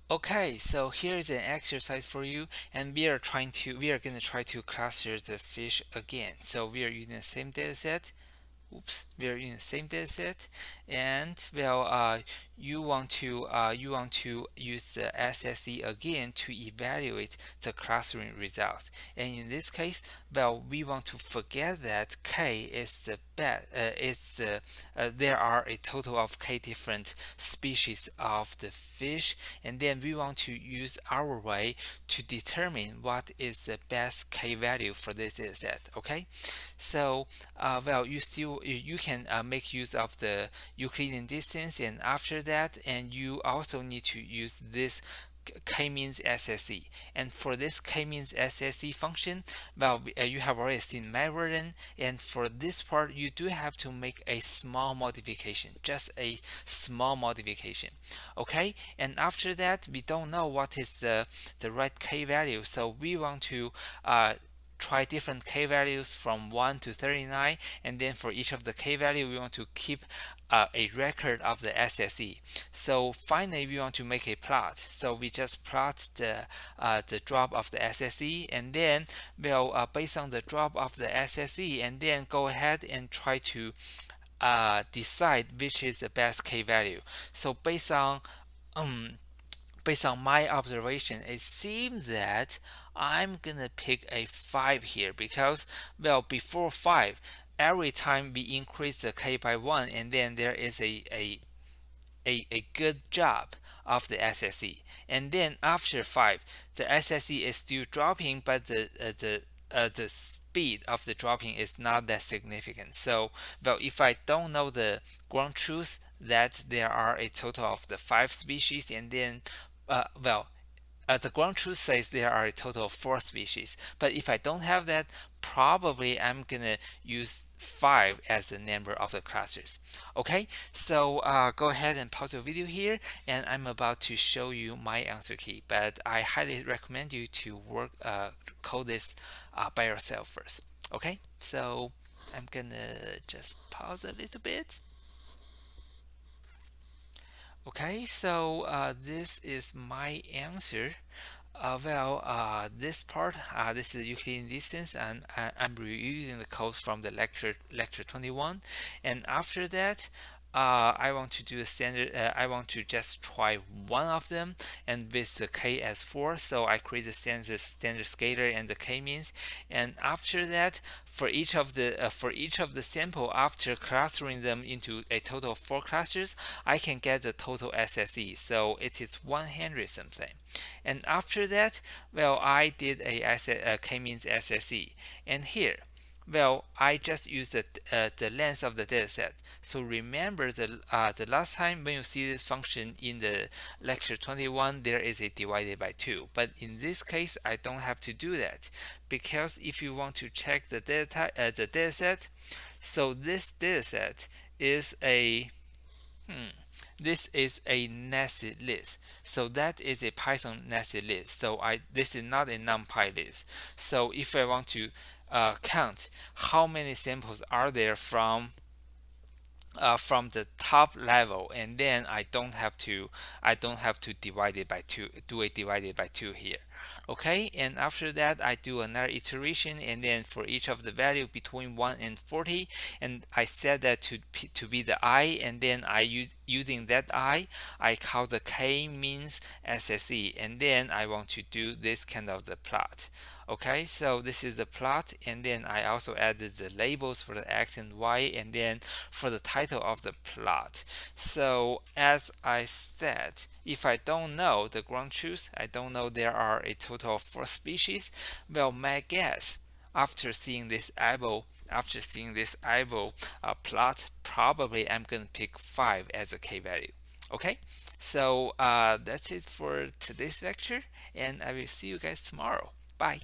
Okay, so here is an exercise for you, and we are gonna try to cluster the fish again. So we are using the same data set. Oops, we are in the same data set, and you want to use the SSE again to evaluate the clustering results. And in this case, we want to forget that K is the best. There are a total of K different species of the fish, and then we want to use our way to determine what is the best K value for this data set. Okay, so you can make use of the Euclidean distance, and after that, and you also need to use this K-means SSE. And for this K-means SSE function, you have already seen my version, and for this part, you do have to make a small modification, just a small modification. Okay, and after that, we don't know what is the right K value, so we want to try different k values from 1 to 39, and then for each of the k value we want to keep a record of the SSE. So finally we want to make a plot, so we just plot the drop of the SSE, and then based on the drop of the SSE, and then go ahead and try to decide which is the best k value. So um, based on my observation, it seems that I'm gonna pick a 5 here because, before 5, every time we increase the k by 1, and then there is a good job of the SSE. And then after 5, the SSE is still dropping, but the speed of the dropping is not that significant. So, if I don't know the ground truth that there are a total of the 5 species, and then the ground truth says there are a total of 4 species. But if I don't have that, probably I'm gonna use 5 as the number of the clusters. Okay, so go ahead and pause the video here, and I'm about to show you my answer key. But I highly recommend you to code this by yourself first. Okay, so I'm gonna just pause a little bit. Okay, so this is my answer. This part, this is Euclidean distance, and I'm reusing the code from the lecture 21. And after that, I want to do a standard. I want to just try one of them, and with the k as 4, so I create the standard scalar and the k means. And after that, for each of the sample, after clustering them into a total of 4 clusters, I can get the total SSE. So it is 100 something. And after that, I did a k-means SSE. And here, I just use the length of the dataset. So remember the last time when you see this function in the lecture 21, there is a divided by 2. But in this case, I don't have to do that, because if you want to check the dataset, so this dataset is a this is a nested list. So that is a Python nested list. So this is not a NumPy list. So if I want to count how many samples are there from the top level, and then I don't have to divide it by 2, do a divided by 2 here. Okay, and after that I do another iteration, and then for each of the value between 1 and 40, and I set that to be the I, and then using that I call the k means SSE, and then I want to do this kind of the plot. Okay, so this is the plot, and then I also added the labels for the X and Y, and then for the title of the plot. So as I said, if I don't know the ground truth, I don't know there are a total of 4 species, my guess after seeing this eyeball plot, probably I'm going to pick 5 as a k value. Okay, so that's it for today's lecture, and I will see you guys tomorrow. Bye.